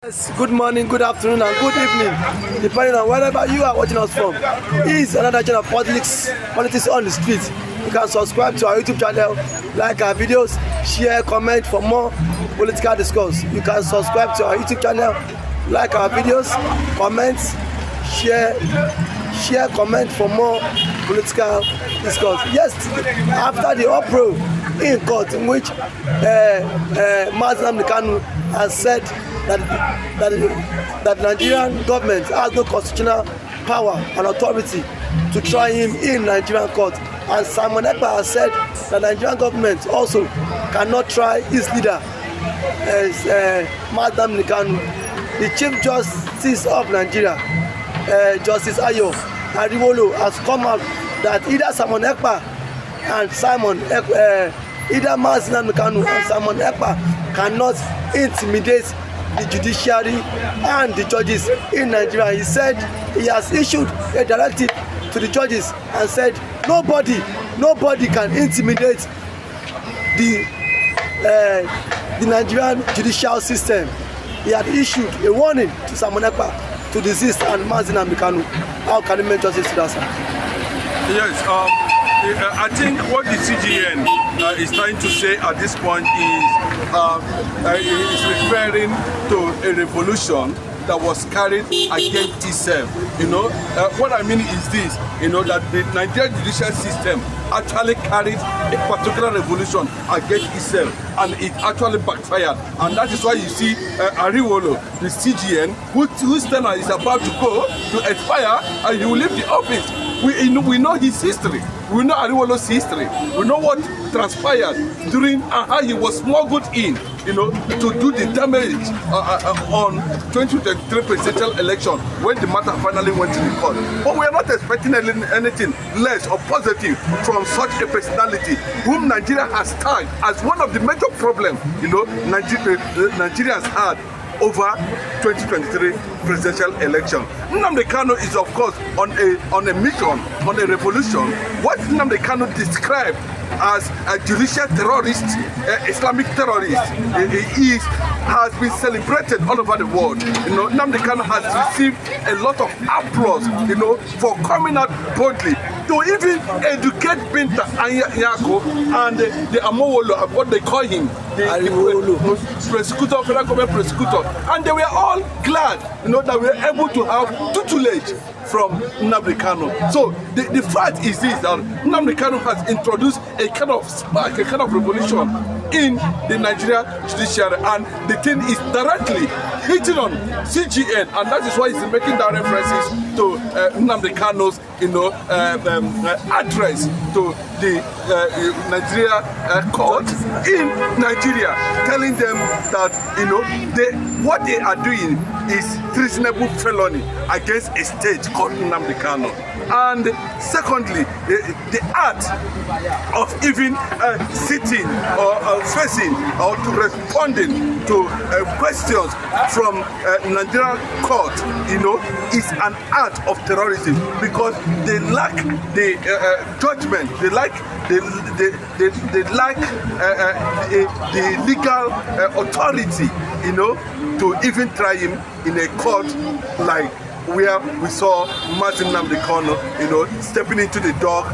Yes, good morning, good afternoon, and good evening, depending on wherever you are watching us from. Is another channel of politics on the street. You can subscribe to our YouTube channel, like our videos, share, comment for more political discourse. You can subscribe to our YouTube channel, like our videos, comment, share, comment for more political discourse. Yes, after the uproar in court in which nnamdikanu has said that Nigerian government has no constitutional power and authority to try him in Nigerian court, and Simon Ekpa has said that Nigerian government also cannot try his leader, nnamdikanu. The Chief Justice of Nigeria, Justice Ayo Ariwolo, has come out that either Simon Ekpa and either nnamdikanu and Simon Ekpa cannot intimidate the judiciary and the judges in Nigeria. He said he has issued a directive to the judges and said nobody can intimidate the Nigerian judicial system. He had issued a warning to Simon Ekpa to desist and nnamdikanu. How can you make justice to that, sir? Yes, I think what the CJN is trying to say at this point is referring to a revolution that was carried against itself. What I mean is this, that the Nigerian judicial system actually carried a particular revolution against itself, and it actually backfired. And that is why you see Ariwolo, the CJN, whose tenure is about to go to expire, and he will leave the office. We know his history. We know Ariwolo's history. We know what transpired during and how he was smuggled in, to do the damage on 2023 presidential election when the matter finally went to the court. But we are not expecting anything less or positive from such a personality whom Nigeria has tagged as one of the major problems, Nigerians had over 2023 presidential election. Nnamdikanu is of course on a mission, on a revolution. What Nnamdikanu described as a judicial terrorist, Islamic terrorist, has been celebrated all over the world. Nnamdikanu has received a lot of applause, for coming out boldly to even educate Binta Anyako and the Amowolo, what they call him, the prosecutor, federal government prosecutor, and they were all glad, that we were able to have tutelage from Nnamdikanu. So the fact is this, that Nnamdikanu has introduced a kind of spark, a kind of revolution in the Nigerian judiciary, and the thing is directly hitting on CJN, and that is why he's making the references to Nnamdikanu's address to the Nigeria court in Nigeria, telling them that what they are doing is treasonable felony against a state called Nnamdikanu. And secondly, the act of even sitting or facing or to responding to questions from Nigerian court, is an act of terrorism, because they lack the judgment, they lack the legal authority, to even try him in a court like where we saw nnamdikanu, stepping into the dock,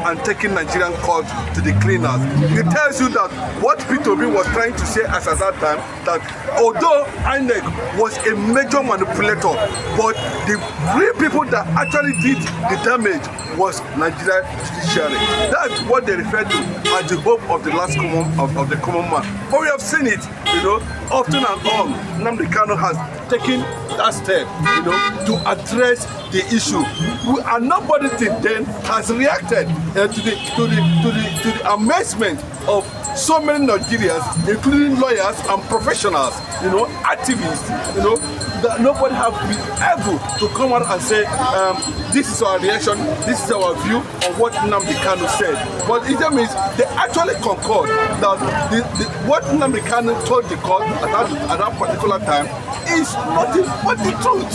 and taking Nigerian court to the cleaners. It tells you that what P2B was trying to say as at that time, that although INEC was a major manipulator, but the real people that actually did the damage was Nigerian judiciary. That's what they refer to as the hope of the last of the common man. But we have seen it, often and on. Nnamdikanu has taken that step, to address the issue, and nobody till then has reacted to the amazement of so many Nigerians, including lawyers and professionals, activists, that nobody has been able to come out and say, this is our reaction, this is our view on what Nnamdikanu said. But it means they actually concord that what Nnamdikanu told the court at that particular time is nothing but the truth.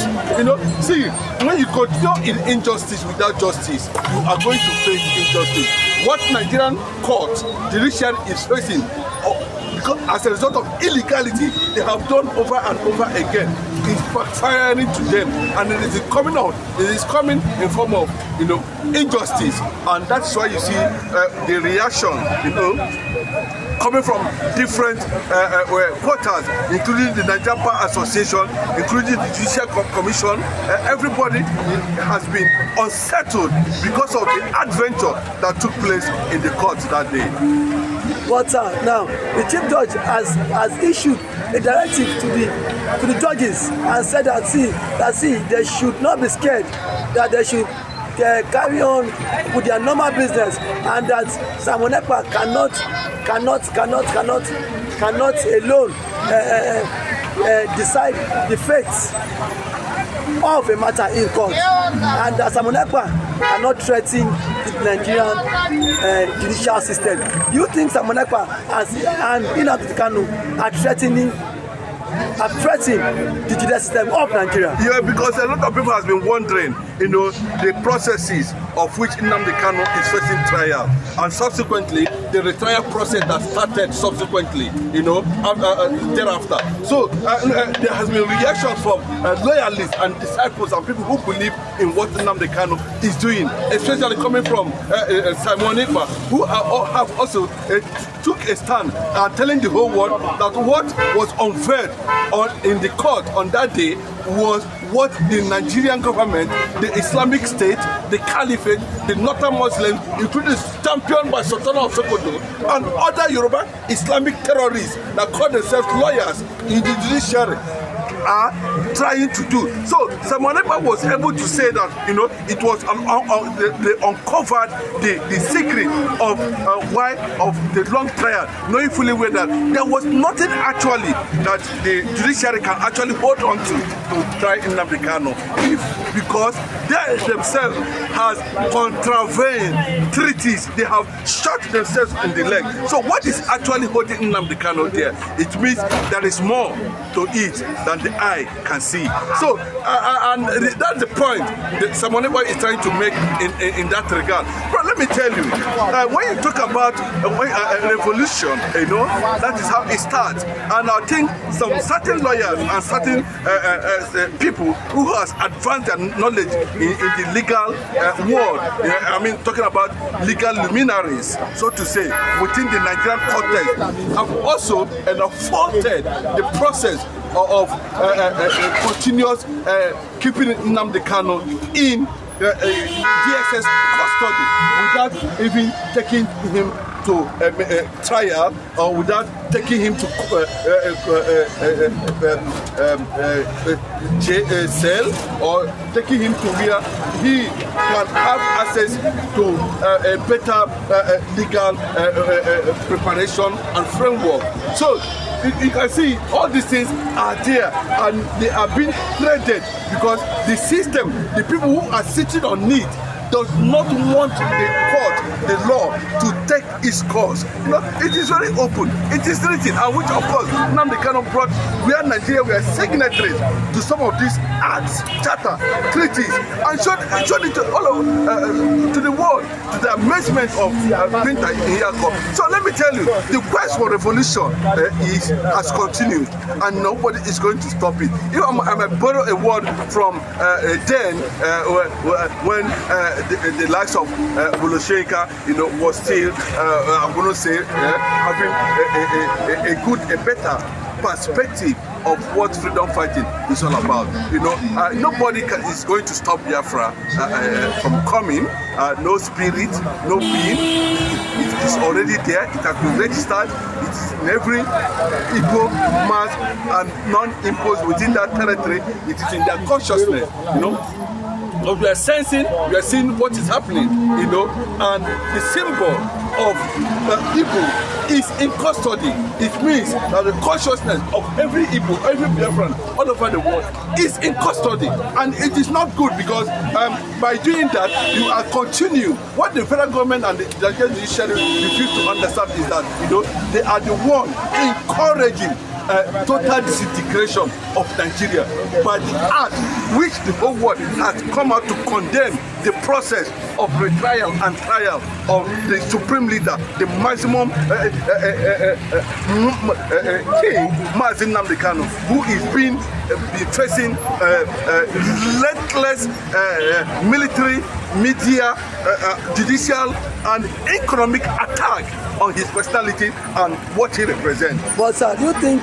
See, when you continue in injustice without justice, you are going to face injustice. What Nigerian court, judiciary is facing, because because as a result of illegality they have done over and over again. It's backfiring to them, and it is coming out. It is coming in form of, you know, injustice, and that's why you see the reaction, you know, coming from different quarters, including the Nigerian Bar Association, including the Judicial Commission. Everybody has been unsettled because of the adventure that took place in the court that day. But now the chief judge has issued a directive to the judges and said that they should not be scared, that they should carry on with their normal business, and that Simon Ekpa cannot alone decide the fate of a matter in court, and that Simon Ekpa cannot threaten the Nigerian judicial system. Do you think Simon Ekpa and nnamdikanu are threatening the judicial system of Nigeria? Yeah, because a lot of people has been wondering, you know, the processes of which Nnamdi Kanu is facing trial, and subsequently the retrial process that started subsequently, you know, thereafter. So there has been reactions from loyalists and disciples and people who believe in what Nnamdi Kanu is doing, especially coming from Simon Ekpa, who have also took a stand and telling the whole world that what was unveiled in the court on that day was what the Nigerian government, the Islamic State, the Caliphate, the Northern Muslims, including championed by Sultan of Sokoto, and other Yoruba Islamic terrorists that call themselves lawyers in the judiciary, are trying to do. So Simon Ekpa was able to say that, you know, it was they uncovered the secret of why of the long trial, knowing fully well that there was nothing actually that the judiciary can actually hold on to try Nnamdi Kanu, because they themselves has contravened treaties. They have shot themselves in the leg. So what is actually holding Nnamdi Kanu there? It means there is more to it than the eye can see. So and that's the point that Simon Ekpa is trying to make in that regard. But let me tell you, when you talk about a revolution, you know, that is how it starts. And I think some certain lawyers and certain people who has advanced their knowledge in the legal world, I mean talking about legal luminaries, so to say, within the Nigerian context, have also faulted the process of continuous keeping Nnamdi Kanu in DSS custody without even taking him to trial, or without taking him to cell, or taking him to where he can have access to a better legal preparation and framework. So you can see all these things are there, and they are being threaded because the system, the people who are sitting on it, does not want the court, the law, to take its course. You know, it is very open. It is written, and which of course Nnamdi Kanu brought. We are Nigeria, we are signatories to some of these acts, charter, treaties, and showed it to all of, to the world, to the amazement of Binta in Yakob. So let me tell you, the quest for revolution has continued, and nobody is going to stop it. You know, I might borrow a word from then when the likes of Boloshenka, you know, was still, I'm going to say, having a better perspective of what freedom fighting is all about. You know, nobody is going to stop Biafra from coming. No spirit, no being. It is already there. It has been registered. It is in every Igbo, mass, and non-imposed within that territory. It is in their consciousness. You know. But we are sensing, we are seeing what is happening, you know, and the symbol of Igbo is in custody. It means that the consciousness of every Igbo, every Biafran all over the world is in custody, and it is not good because by doing that you are continue. What the federal government and the judiciary refuse to understand is that, you know, they are the one encouraging total disintegration of Nigeria by the act which the whole world has come out to condemn the process of retrial and trial of the supreme leader, the maximum king, nnamdikanu, who is being facing relentless military, media, judicial and economic attack on his personality and what he represents. But sir, do you think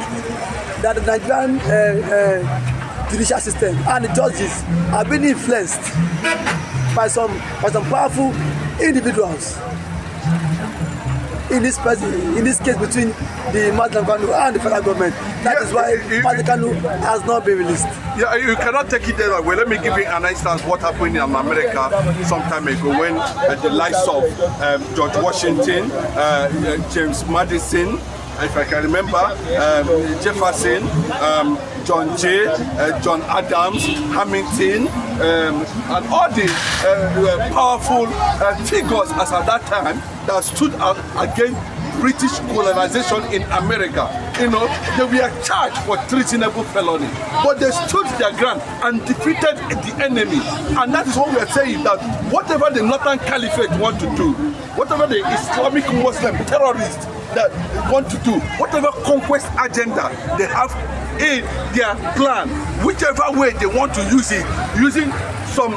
that the Nigerian judicial system and the judges are being influenced by some powerful individuals in this case between the Kanu and the federal government? That is why Kanu has not been released. Yeah, you cannot take it that way. Let me give you an instance what happened in America some time ago when the likes of George Washington, James Madison, if I can remember, Jefferson, John Jay, John Adams, Hamilton, and all the powerful figures as at that time that stood out against British colonization in America. You know, they were charged for treasonable felony, but they stood their ground and defeated the enemy. And that is what we are saying, that whatever the Northern Caliphate want to do, whatever the Islamic Muslim terrorists that want to do, whatever conquest agenda they have in their plan, whichever way they want to use it, using some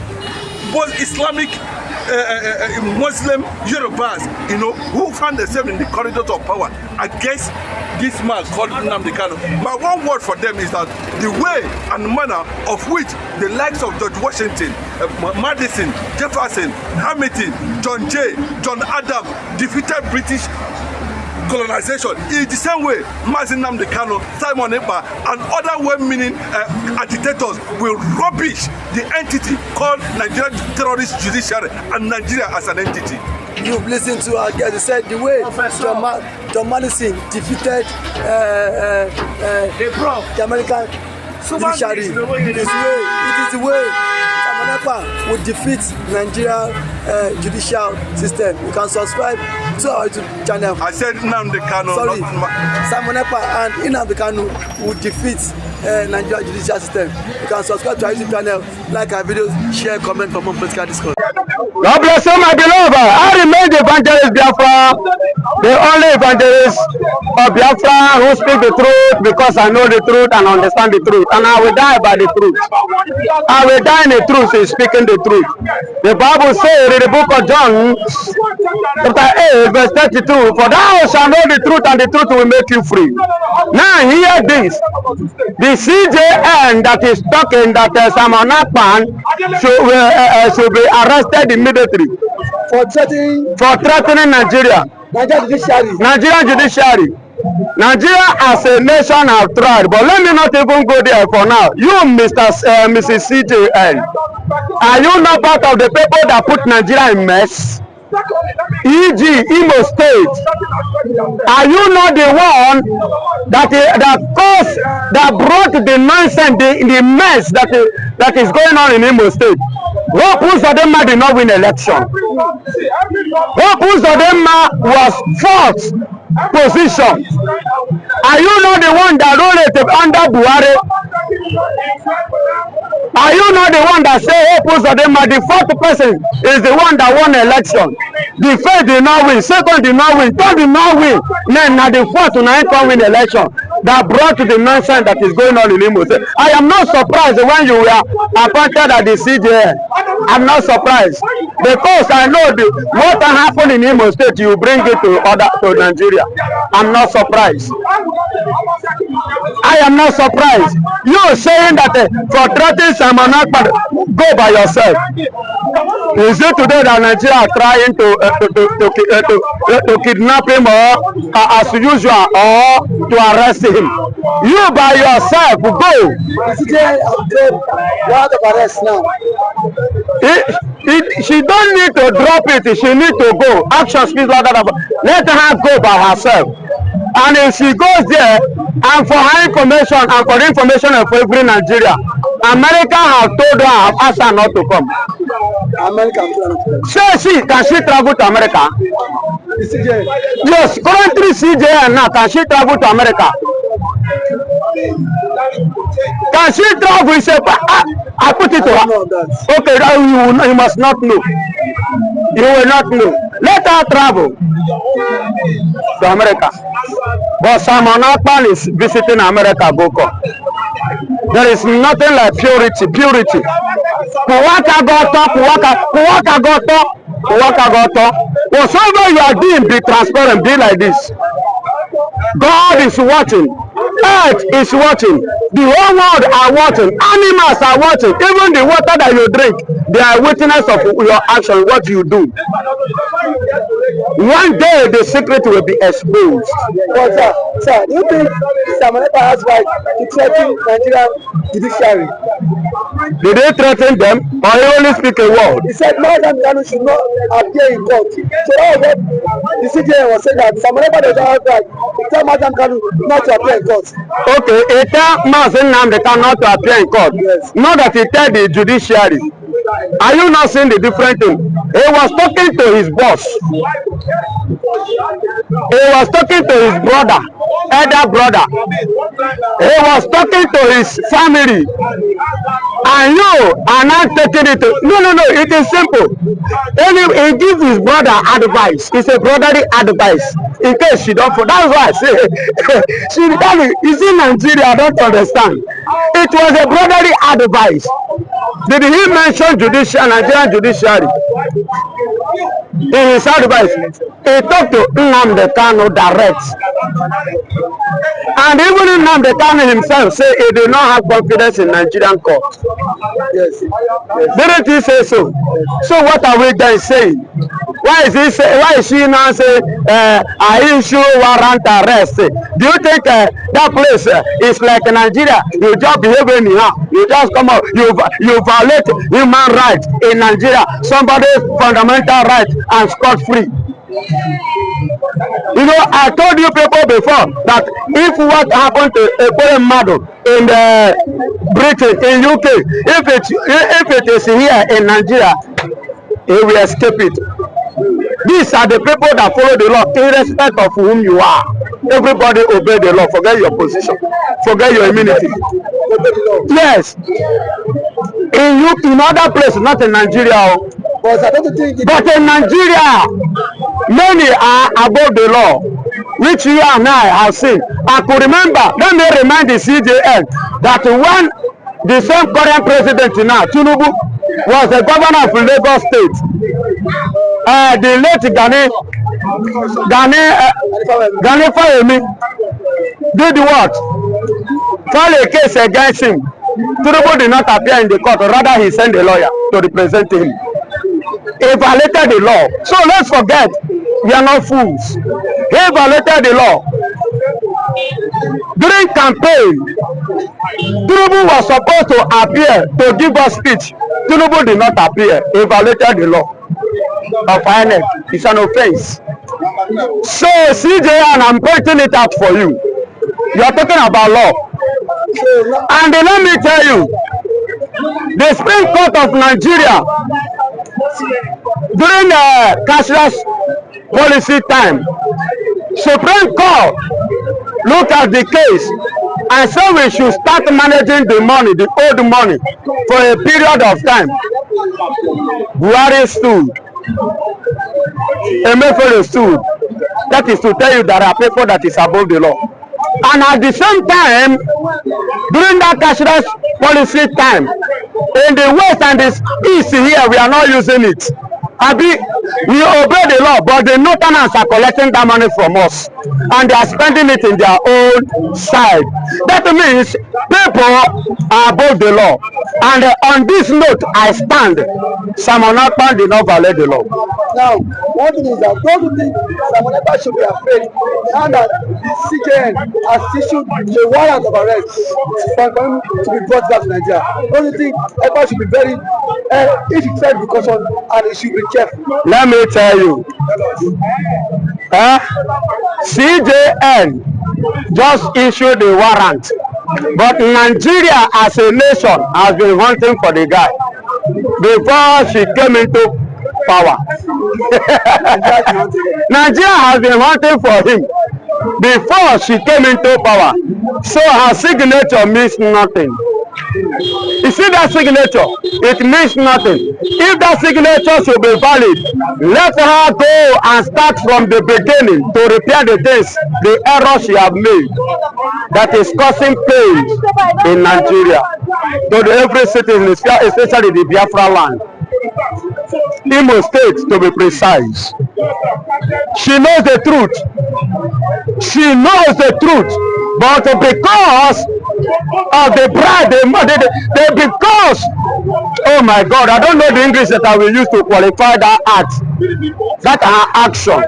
both Islamic Muslim Yorubas, you know, who found themselves in the corridors of power against this man called Nnamdikanu. My one word for them is that the way and manner of which the likes of George Washington, Madison, Jefferson, Hamilton, John Jay, John Adams defeated British colonization is the same way Nnamdikanu, Simon Ekpa and other well-meaning agitators will rubbish the entity called Nigerian Terrorist Judiciary and Nigeria as an entity. You've listened to our guest. They said the way John Madison defeated the American judiciary, it is the way Simon Ekpa would defeat Nigerian judicial system. You can subscribe to our YouTube channel. I said Nnamdikanu. Sorry, Simon Ekpa and Nnamdikanu would defeat Nigerian judicial system. You can subscribe to our YouTube channel, like our videos, share, comment for more political discourse. God bless you, my beloved. I remain the evangelist Biafra, the only evangelist of Biafra who speak the truth because I know the truth and understand the truth. And I will die by the truth. I will die in the truth in speaking the truth. The Bible says in the book of John, chapter 8, verse 32, for thou shalt know the truth and the truth will make you free. Now hear this. The CJN that is talking that Simon Ekpa should be arrested immediately For threatening Nigeria. Nigerian judiciary. Nigeria as a nation have tried, but let me not even go there for now. You, Mrs. CJN, are you not part of the people that put Nigeria in mess? E.g. Imo State, are you not the one that brought the nonsense, the mess that is going on in Imo State? Hope Uzodinma did not win election. Hope Uzodinma was fourth position. Are you not the one that wrote it under Buhari? Are you not the one that say Hope Uzodinma, the fourth person, is the one that won election? The first did not win, second did not win, third did not win. Then now the fourth and ninth win election. That brought the nonsense that is going on in Imo State. I am not surprised when you were appointed at the CJN. I'm not surprised because I know what happened in Imo State. You bring it to Nigeria. I'm not surprised. I am not surprised. You are saying that for threatening Simon Ekpa, go by yourself. Is it today that Nigeria are trying to kidnap him or as usual or to arrest him? You by yourself go. She don't need to drop it. She need to go. Action speaks louder than words. Let her go by herself. And if she goes there, and for her information and for the information of every Nigeria, America have told her, have asked her not to come. Can she travel to America? Yes, currently CJN now, can she travel to America? Can she travel? I put it to her. Okay, you must not know. You will not know. Let her travel to America. But Simon Ekpa is visiting America, Boko. There is nothing like purity. Whatsoever you are doing, be transparent, be like this. God is watching. Earth is watching. The whole world are watching. Animals are watching. Even the water that you drink, they are witness of your action, what you do. One day the secret will be exposed. But sir, do you think Simon Ekpa has right to threaten Nigerian judiciary? Did they threaten them, or he only speak a word? He said nnamdikanu should not appear in court. So that was what the CJN was saying, that Simon Ekpa does not have right to tell nnamdikanu not to appear in court. Okay, he tell nnamdikanu not to appear in court. Yes. Not that he tell the judiciary. Are you not seeing the different thing? He was talking to his boss. He was talking to his brother, elder brother. He was talking to his family. And you are not taking it to... No, it is simple. He gives his brother advice. It's a brotherly advice. In case she don't... That's why I say... you see Nigeria, I don't understand. It was a brotherly advice. Did he mention Nigerian judiciary? In his advice, he talked to Nnamdikanu direct. And even Nnamdikanu himself say he did not have confidence in Nigerian court. Yes. Didn't he say so? So what are we then saying? Why is she now say I issue warrant arrest? Do you think that place is like Nigeria? You just behave anyhow. You just come out. You violate human rights in Nigeria. Somebody's fundamental right and scot free. You know, I told you people before that if what happened to a foreign model in Britain, in UK, if it is here in Nigeria, he will escape it. These are the people that follow the law, irrespective of whom you are. Everybody obey the law. Forget your position. Forget your immunity. Yes. In other places, not in Nigeria. But in Nigeria, many are above the law, which you and I have seen. I could remember, let me remind the CJN that when the same current president now, Tinubu, was the governor of Lagos State, the late Gani Fayemi did what? File a case against him. Tinubu did not appear in the court, rather he sent a lawyer to represent him. He violated the law. So let's forget, we are not fools. He violated the law. During campaign, Tinubu was supposed to appear to give us speech. Tinubu did not appear. He violated the law of INEC. It's an offense. So CJN, I'm pointing it out for you. You are talking about law. And let me tell you, the Supreme Court of Nigeria, during the cashless policy time, Supreme Court looked at the case and said we should start managing the money, the old money, for a period of time. Buhari stood. Emefiele stood. That is to tell you that there are people that is above the law. And at the same time, during that cashless policy time, in the west and the east here, we are not using it. We obey the law, but the northerners are collecting that money from us, and they are spending it in their own side. That means people are above the law. And on this note, I stand. Simon Ekpa did not violate the law. Now, one thing is that don't you think Simon Ekpa should be afraid now that the CJN has issued a warrant of arrest for him to be brought back to Nigeria? Don't you think Ekpa should be very, he should take precaution and he should be careful? Let me tell you, CJN just issued a warrant, but Nigeria as a nation has been hunting for the guy before she came into power. Nigeria has been hunting for him. before she came into power. So her signature means nothing. You see that signature? It means nothing. If that signature should be valid, let her go and start from the beginning to repair the things, the errors she have made that is causing pain in Nigeria to every citizen, especially the Biafra land. Imo State, to be precise. She knows the truth. She knows the truth, but because of the pride, because, oh my God, I don't know the English that I will use to qualify that act, that action.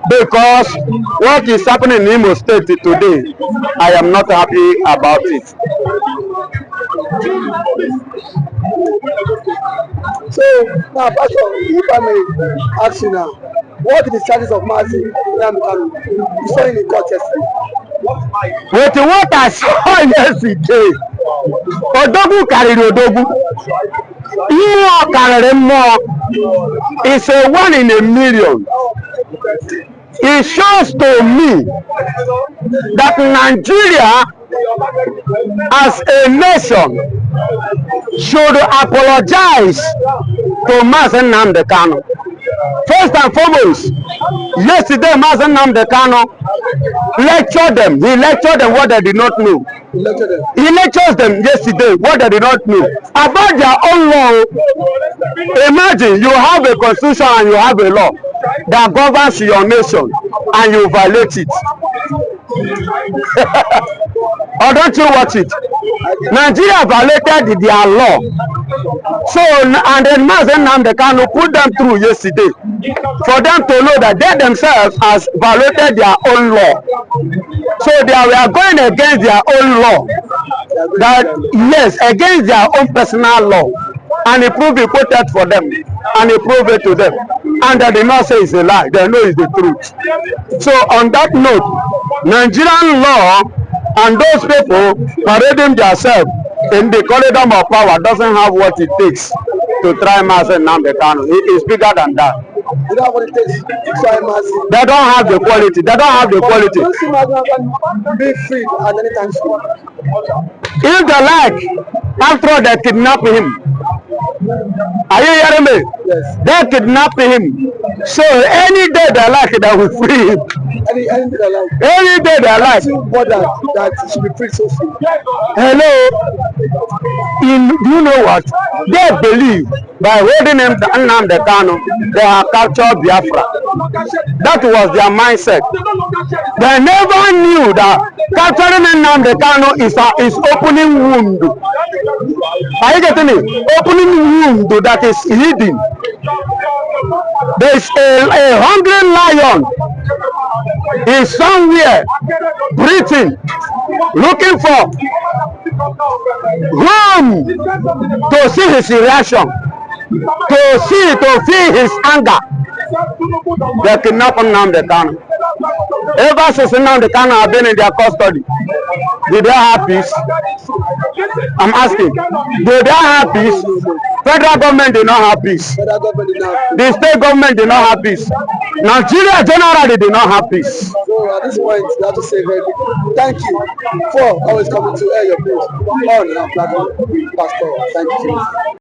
Because what is happening in Imo State today, I am not happy about it. So now, Pastor, if I may ask you now, what is the status of Mazi Nnamdikanu? You saw in the court yesterday. With what I saw yesterday, Odogu carried Odogu. More carried more. It's a 1 in a million. It shows to me that Nigeria as a nation should apologize to Mazi Nnamdikanu. First and foremost, yesterday Mazi Nnamdikanu lectured them. He lectured them what they did not know. He lectures them yesterday what they did not know about their own law. Imagine you have a constitution and you have a law that governs your nation and you violate it. Or don't you watch it? Nigeria violated their law. So, and then Mazi Nnamdikanu put them through yesterday for them to know that they themselves has violated their own law. So they were going against their own law. That, yes, against their own personal law. And he proved it quoted for them. And he proved it to them. And they did not say it's a lie. They know it's the truth. So on that note, Nigerian law and those people parading themselves in the corridor of power doesn't have what it takes to try Mazi Nnamdikanu. It is bigger than that. They don't have what it takes to try Mazi. They don't have the quality. They don't have the quality. Don't see Mazi Nnamdikanu be free at any time soon. If they like, after all, they kidnap him. Are you hearing me? Yes. They kidnap him. So any day they like, they will free him. Any day they like. Any day they like. Too bothered that he should be free so soon. Hello. Do you know what? They believe by holding him Nnamdikanu, they have captured Biafra. That was their mindset. They never knew that capturing Nnamdikanu is opening wound. Are you getting it? Opening wound that is hidden. There is a hungry lion is somewhere breathing, looking for room to see his reaction, to feel his anger. They kidnap Nnamdikanu. Ever since Nnamdikanu have been in their custody, did they have peace? I'm asking, did they have peace? Federal government did not have peace. The state government did not have peace. Nigeria generally did not have peace. So at this point, you have to say very big thank you for always coming to air your views on our platform, Pastor. Thank you.